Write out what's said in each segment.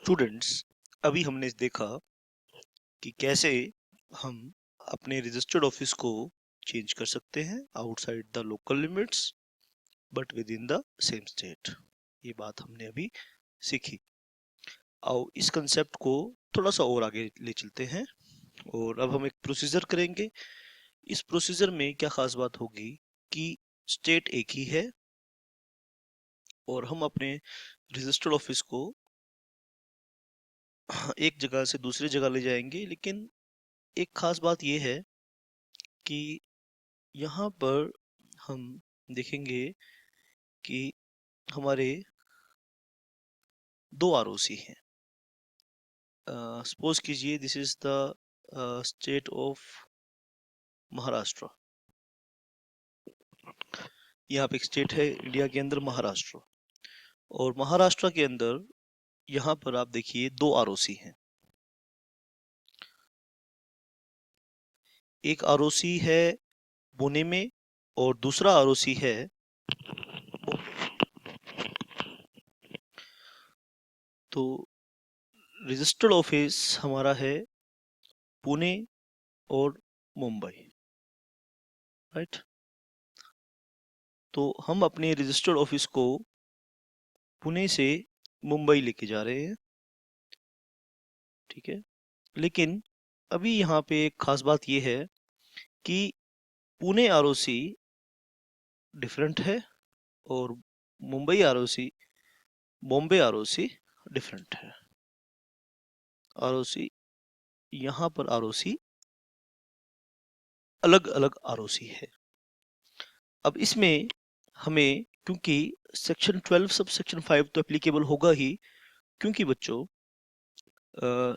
Students, अभी हमने देखा कि कैसे हम अपने रजिस्टर्ड ऑफिस को चेंज कर सकते हैं outside the local limits but with in the same state. ये बात हमने अभी सीखी। आओ इस कंसेप्ट को थोड़ा सा और आगे ले चलते हैं और अब हम एक प्रोसीजर करेंगे। इस प्रोसीजर में क्या खास बात होगी कि स्टेट एक ही है और हम अपने रजिस्टर्ड ऑफिस को एक जगह से दूसरी जगह ले जाएंगे, लेकिन एक खास बात यह है कि यहाँ पर हम देखेंगे कि हमारे दो आरओसी हैं। सपोज कीजिए this is the state of Maharashtra. यहाँ पे एक स्टेट है इंडिया के अंदर, महाराष्ट्र, और महाराष्ट्र के अंदर यहाँ पर आप देखिए दो आरओसी हैं। एक आरओसी है पुणे में और दूसरा आरओसी है तो रजिस्टर्ड ऑफिस हमारा है पुणे और मुंबई, राइट। तो हम अपने रजिस्टर्ड ऑफिस को पुणे से मुंबई लेके जा रहे हैं, ठीक है। लेकिन अभी यहाँ पे एक खास बात यह है कि पुणे आरओसी डिफरेंट है और Mumbai ROC, Bombay ROC different है। आरओसी यहाँ पर आरओसी अलग अलग आरओसी है। अब इसमें हमें, क्योंकि सेक्शन 12 सब सेक्शन 5 तो एप्लीकेबल होगा ही, क्योंकि बच्चों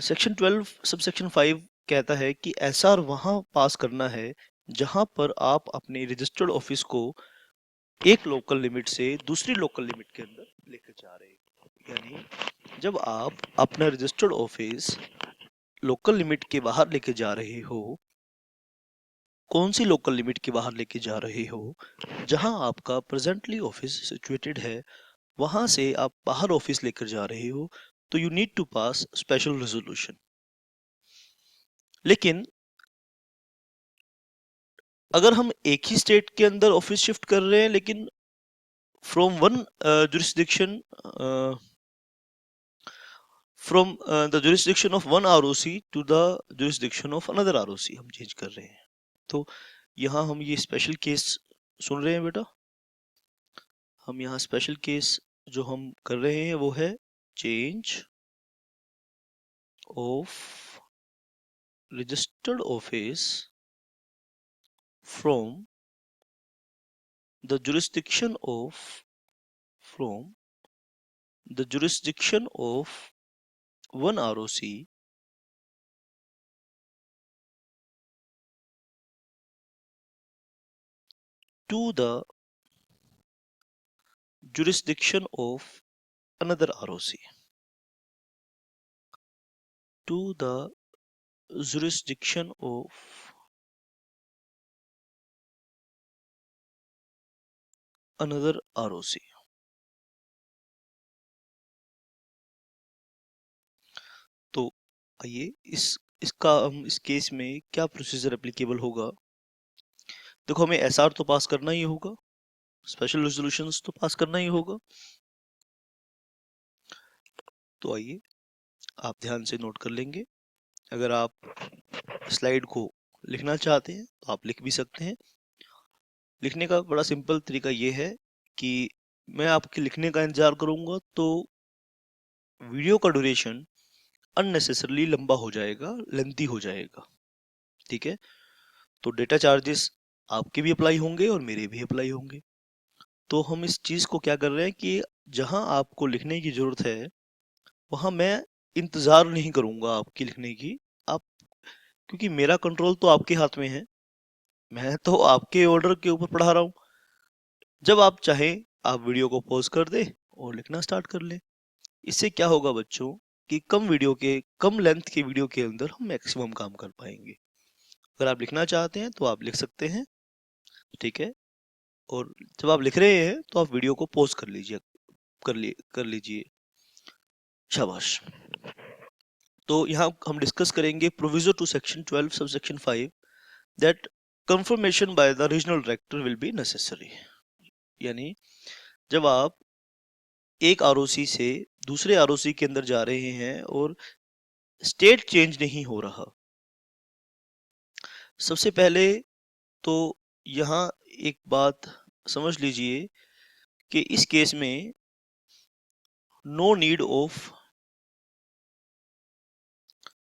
सेक्शन 12 सब सेक्शन 5 कहता है कि एसआर वहां पास करना है जहां पर आप अपने रजिस्टर्ड ऑफिस को एक लोकल लिमिट से दूसरी लोकल लिमिट के अंदर लेकर जा रहे हैं। यानी जब आप अपना रजिस्टर्ड ऑफिस लोकल लिमिट के बाहर लेके जा रहे हो, कौन सी लोकल लिमिट के बाहर लेके जा रहे हो, जहां आपका प्रेजेंटली ऑफिस सिचुएटेड है वहां से आप बाहर ऑफिस लेकर जा रहे हो, तो you need to pass special resolution. लेकिन अगर हम एक ही स्टेट के अंदर ऑफिस शिफ्ट कर रहे हैं, लेकिन from one jurisdiction from the jurisdiction of one ROC to the jurisdiction of another ROC हम चेंज कर रहे हैं, तो यहाँ हम ये स्पेशल केस सुन रहे हैं बेटा। हम यहाँ स्पेशल केस जो हम कर रहे हैं वो है change of registered office from the jurisdiction of one ROC to the jurisdiction of another ROC, to the jurisdiction of another ROC। तो आइए इसका हम इस केस में क्या प्रोसीजर एप्लीकेबल होगा। देखो, हमें एसआर तो पास करना ही होगा, स्पेशल रेजोल्यूशंस तो पास करना ही होगा। तो आइए आप ध्यान से नोट कर लेंगे। अगर आप स्लाइड को लिखना चाहते हैं तो आप लिख भी सकते हैं। लिखने का बड़ा सिंपल तरीका ये है कि मैं आपके लिखने का इंतजार करूंगा तो वीडियो का ड्यूरेशन अननेसेसरली लंबा हो जाएगा, लेंथी हो जाएगा, ठीक है। तो डेटा चार्जेस आपके भी अप्लाई होंगे और मेरे भी अप्लाई होंगे। तो हम इस चीज को क्या कर रहे हैं कि जहां आपको लिखने की जरूरत है वहां मैं इंतजार नहीं करूंगा आपकी लिखने की। आप, क्योंकि मेरा कंट्रोल तो आपके हाथ में है, मैं तो आपके ऑर्डर के ऊपर पढ़ा रहा हूं। जब आप चाहें आप वीडियो को पॉज कर दे और लिखना स्टार्ट कर ले। इससे क्या होगा बच्चों कि कम लेंथ के वीडियो के अंदर हम मैक्सिमम काम कर पाएंगे। अगर आप लिखना चाहते हैं तो आप लिख सकते हैं, ठीक है। और जब आप लिख रहे हैं तो आप वीडियो को पॉज कर लीजिए, शाबाश। तो यहाँ हम डिस्कस करेंगे proviso to section 12 sub section 5 that confirmation by the regional director will be necessary. यानी जब आप एक आरओसी से दूसरे आरओसी के अंदर जा रहे हैं और स्टेट चेंज नहीं हो रहा, सबसे पहले तो यहाँ एक बात समझ लीजिए कि इस केस में नो नीड ऑफ,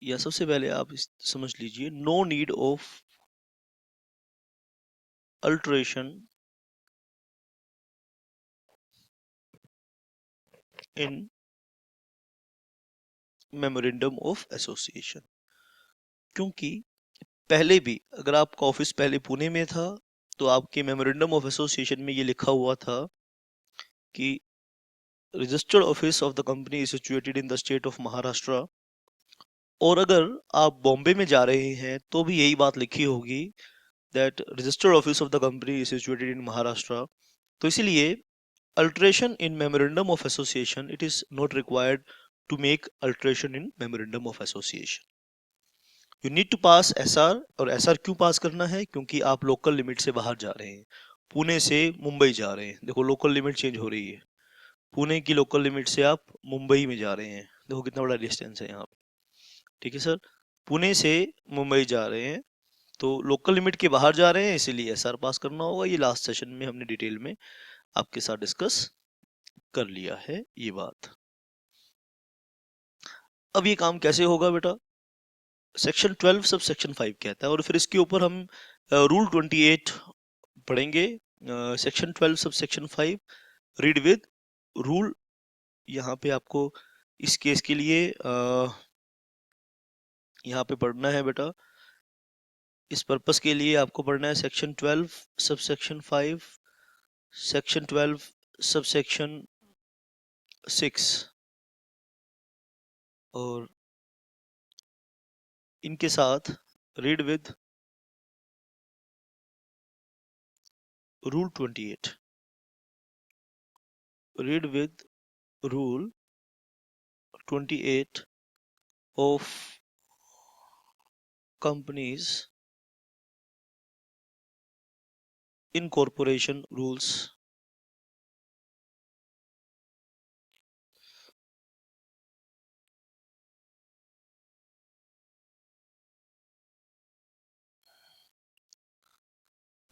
या सबसे पहले आप समझ लीजिए no need of alteration in memorandum of association. क्योंकि पहले भी अगर आपका ऑफिस पहले पुणे में था तो आपके मेमोरेंडम ऑफ एसोसिएशन में ये लिखा हुआ था कि registered office of the company is situated in the state of Maharashtra. और अगर आप बॉम्बे में जा रहे हैं तो भी यही बात लिखी होगी that registered office of the company is situated in Maharashtra. तो इसीलिए alteration in memorandum of association, it is not required to make alteration in memorandum of association. You need to pass SR. और एसआर क्यों पास करना है? क्योंकि आप local limit से बाहर जा रहे हैं, पुणे से मुंबई जा रहे हैं। देखो लोकल लिमिट चेंज हो रही है, पुणे की लोकल लिमिट से आप मुंबई में जा रहे हैं। देखो कितना बड़ा डिस्टेंस है यहाँ पे। ठीक है सर, पुणे से मुंबई जा रहे हैं तो लोकल लिमिट के बाहर जा रहे हैं, इसीलिए एसआर पास करना होगा। ये लास्ट सेशन में हमने डिटेल में आपके साथ डिस्कस कर लिया है ये बात। अब ये काम कैसे होगा बेटा? सेक्शन 12 सब सेक्शन 5 कहता है और फिर इसके ऊपर हम रूल 28 पढ़ेंगे। Section 12 sub section 5 read with rule. यहाँ पे आपको इस केस के लिए यहाँ पे पढ़ना है बेटा, इस पर्पस के लिए आपको पढ़ना है section 12 sub section 5, section 12 sub section 6 और इनके साथ read with rule 28। Read with rule 28 of companies incorporation rules।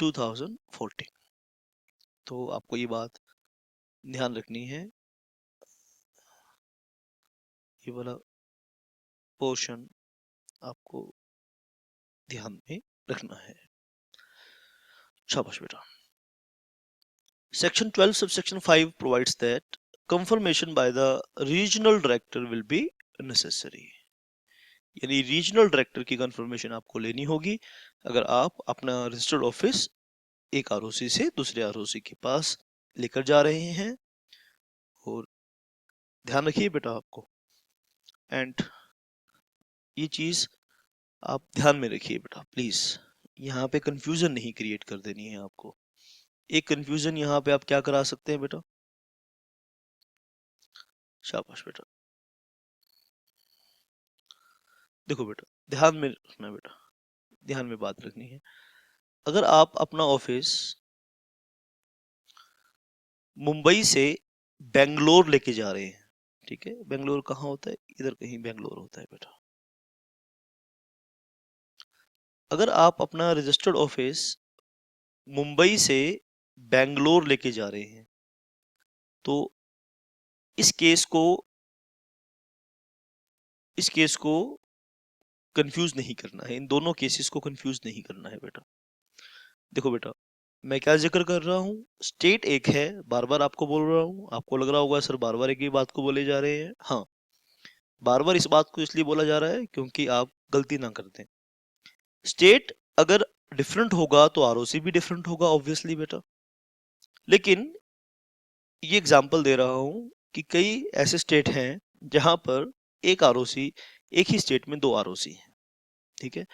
Two 2014। तो आपको ये बात ध्यान रखनी है, ये वाला पोर्शन आपको ध्यान में रखना है। शाबाश बेटा। Section 12 subsection 5 provides that confirmation by the regional director will be necessary। यानी रीजनल डायरेक्टर की कंफर्मेशन आपको लेनी होगी अगर आप अपना रजिस्टर्ड ऑफिस एक आरओसी से दूसरे आरओसी के पास लेकर जा रहे हैं। और ध्यान रखिए बेटा आपको, एंड ये चीज आप ध्यान में रखिए बेटा प्लीज। यहाँ पे कंफ्यूजन नहीं क्रिएट कर देनी है आपको। एक कंफ्यूजन यहाँ पे आप क्या करा सकते हैं बेटा? शाबाश बेटा। देखो बेटा ध्यान में रखना बेटा, ध्यान में बात रखनी है। अगर आप अपना ऑफिस मुंबई से बेंगलोर लेके जा रहे हैं, ठीक है, बेंगलोर कहाँ होता है? इधर कहीं बेंगलोर होता है बेटा। अगर आप अपना रजिस्टर्ड ऑफिस मुंबई से बेंगलोर लेके जा रहे हैं तो इस केस को कंफ्यूज नहीं करना है, इन दोनों केसेस को कंफ्यूज नहीं करना है बेटा। देखो बेटा मैं क्या जिक्र कर रहा हूँ, स्टेट एक है, बार बार आपको बोल रहा हूँ। आपको लग रहा होगा सर बार बार एक ही बात को बोले जा रहे हैं। हाँ, बार बार इस बात को इसलिए बोला जा रहा है क्योंकि आप गलती ना कर दें। स्टेट अगर डिफरेंट होगा तो आरओसी भी डिफरेंट होगा ऑब्वियसली बेटा। लेकिन ये एग्जांपल दे रहा हूँ कि कई ऐसे स्टेट हैं जहां पर एक आरओसी, एक ही स्टेट में दो आरओसी हैं। ठीक है,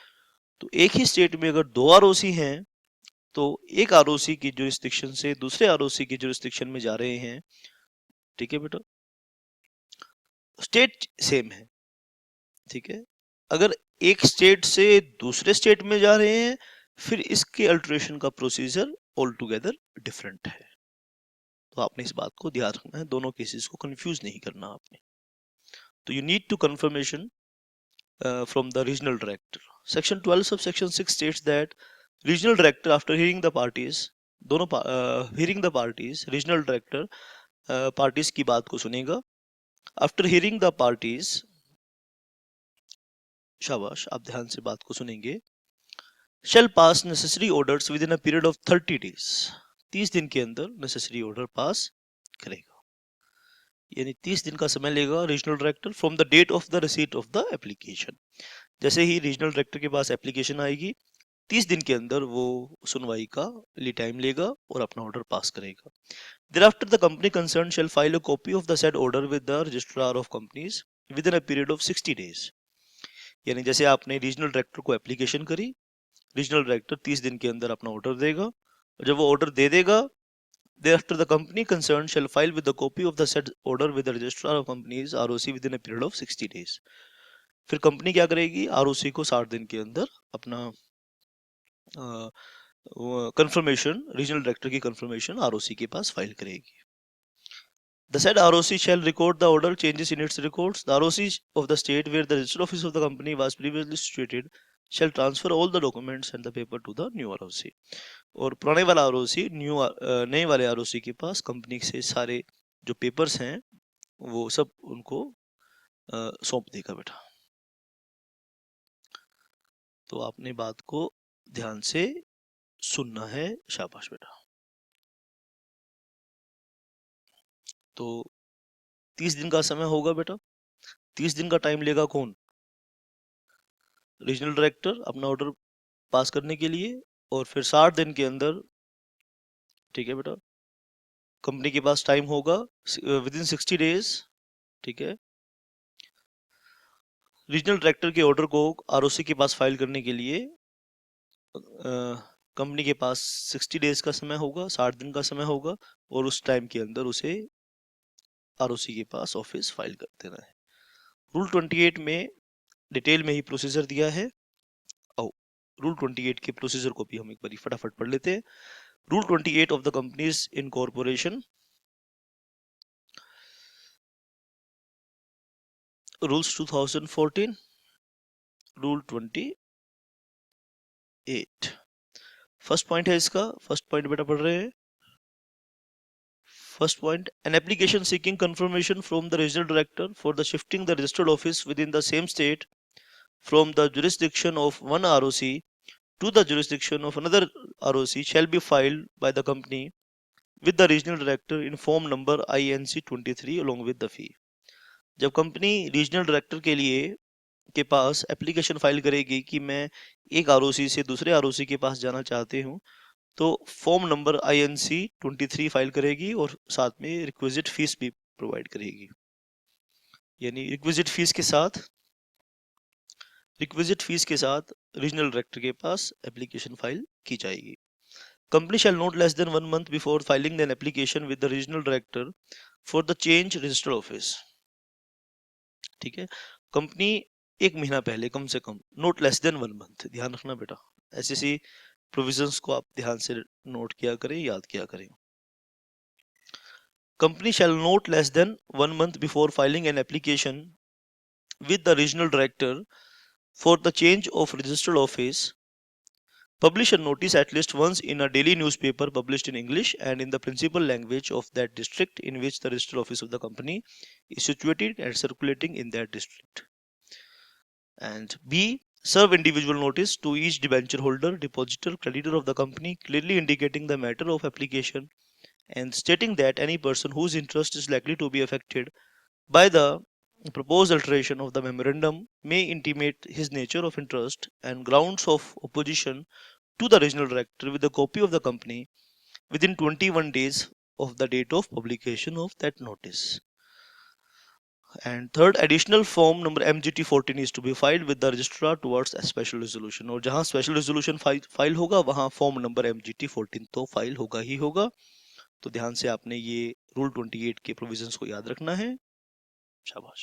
तो एक ही स्टेट में अगर दो आरओसी हैं तो एक आरओसी की जुरिस्डिक्शन से दूसरे आरओसी की जुरिस्डिक्शन में जा रहे हैं। ठीक है बेटा, स्टेट सेम है ठीक है। अगर एक स्टेट से दूसरे स्टेट में जा रहे हैं, फिर इसके अल्टरेशन का प्रोसीजर ऑल टुगेदर डिफरेंट है। तो आपने इस बात को ध्यान रखना है, दोनों केसेस को कंफ्यूज नहीं करना आपने। तो you need to confirmation from the regional director. Section 12 subsection 6 states that regional director after hearing the parties, दोनों hearing the parties, regional director parties की बात को सुनेगा। After hearing the parties, शाबाश, आप ध्यान से बात को सुनेंगे। Shall pass necessary orders within a period of 30 days. 30 दिन के अंदर necessary order पास करेगा, यानी 30 दिन का समय लेगा regional director from the date of the receipt of the application. जैसे ही रीजनल डायरेक्टर के पास एप्लीकेशन आएगी, 30 दिन के अंदर वो सुनवाई का टाइम लेगा और अपना ऑर्डर पास करेगा। Thereafter the company concerned shall file a copy of the said order with the registrar of companies within a period of 60 days. यानी जैसे आपने रीजनल डायरेक्टर को एप्लीकेशन करी, रीजनल डायरेक्टर 30 दिन के अंदर अपना ऑर्डर देगा, और जब वो ऑर्डर दे देगा, thereafter the company concerned shall file with the copy of the said order with the registrar of companies ROC within a period of 60 days. फिर कंपनी क्या करेगी, ROC को 60 दिन के अंदर अपना कंफर्मेशन, रीजनल डायरेक्टर की कंफर्मेशन ROC के पास फाइल करेगी। The said ROC shall record the order changes in its records. The ROC of the state where the registered office of the company was previously situated shall transfer all the documents and the paper to the new ROC. और पुराने वाला ROC नए वाले ROC के पास company से सारे जो papers हैं वो सब उनको सौंप देगा बेटा। तो आपने बात को ध्यान से सुनना है, शाबाश बेटा। तो 30 दिन का समय होगा बेटा। 30 दिन का टाइम लेगा कौन, रीजनल डायरेक्टर अपना ऑर्डर पास करने के लिए, और फिर 60 दिन के अंदर, ठीक है बेटा, कंपनी के पास टाइम होगा विदिन 60 डेज, ठीक है, रीजनल डायरेक्टर के ऑर्डर को ROC के पास फाइल करने के लिए कंपनी के पास 60 डेज का समय होगा, 60 दिन का समय होगा, और उस टाइम के अंदर उसे ROC के पास ऑफिस फाइल कर देना है। रूल 28 में डिटेल में ही प्रोसीजर दिया है। रूल 28 के प्रोसीजर को भी हम एक बार फटाफट पढ़ लेते हैं। Rule 28 of the companies incorporation, rules 2014, rule 28। First point है इसका, फर्स्ट पॉइंट बेटा पढ़ रहे हैं। First point, an application seeking confirmation from the regional director for the shifting the registered office with in the same state from the jurisdiction of one ROC to the jurisdiction of another ROC shall be filed by the company with the regional director in form number INC 23 along with the fee. जब company regional director के लिए के पास application file करेगी कि मैं एक ROC से दूसरे ROC के पास जाना चाहते हूँ, तो फॉर्म नंबर INC 23 फाइल करेगी और साथ में रिक्विजिट फीस भी प्रोवाइड करेगी। यानी रिक्विजिट फीस के साथ रीजनल डायरेक्टर के पास एप्लीकेशन फाइल की जाएगी। Company shall not less than 1 month before filing an application with the regional director for the change registered office. ठीक है, कंपनी 1 महीना पहले कम से कम, नोट लेस देन 1 मंथ, ध्यान रखना बेटा, ऐसी प्रोविजंस को आप ध्यान से नोट किया करें, याद किया करें। Company shall not less than 1 month before filing an application with the regional director for the change of registered office publish a notice at least once in a daily newspaper published in English and in the principal language of that district in which the registered office of the company is situated and circulating in that district. And B, serve individual notice to each debenture holder, depositor, creditor of the company, clearly indicating the matter of application and stating that any person whose interest is likely to be affected by the proposed alteration of the memorandum may intimate his nature of interest and grounds of opposition to the regional director with a copy of the company within 21 days of the date of publication of that notice. And third, additional form number MGT 14 is to be filed with the registrar towards a special resolution. और जहां special resolution file होगा वहां form number MGT 14 तो file होगा ही होगा। तो ध्यान से आपने ये रूल 28 के प्रोविजंस को याद रखना है, शाबाश।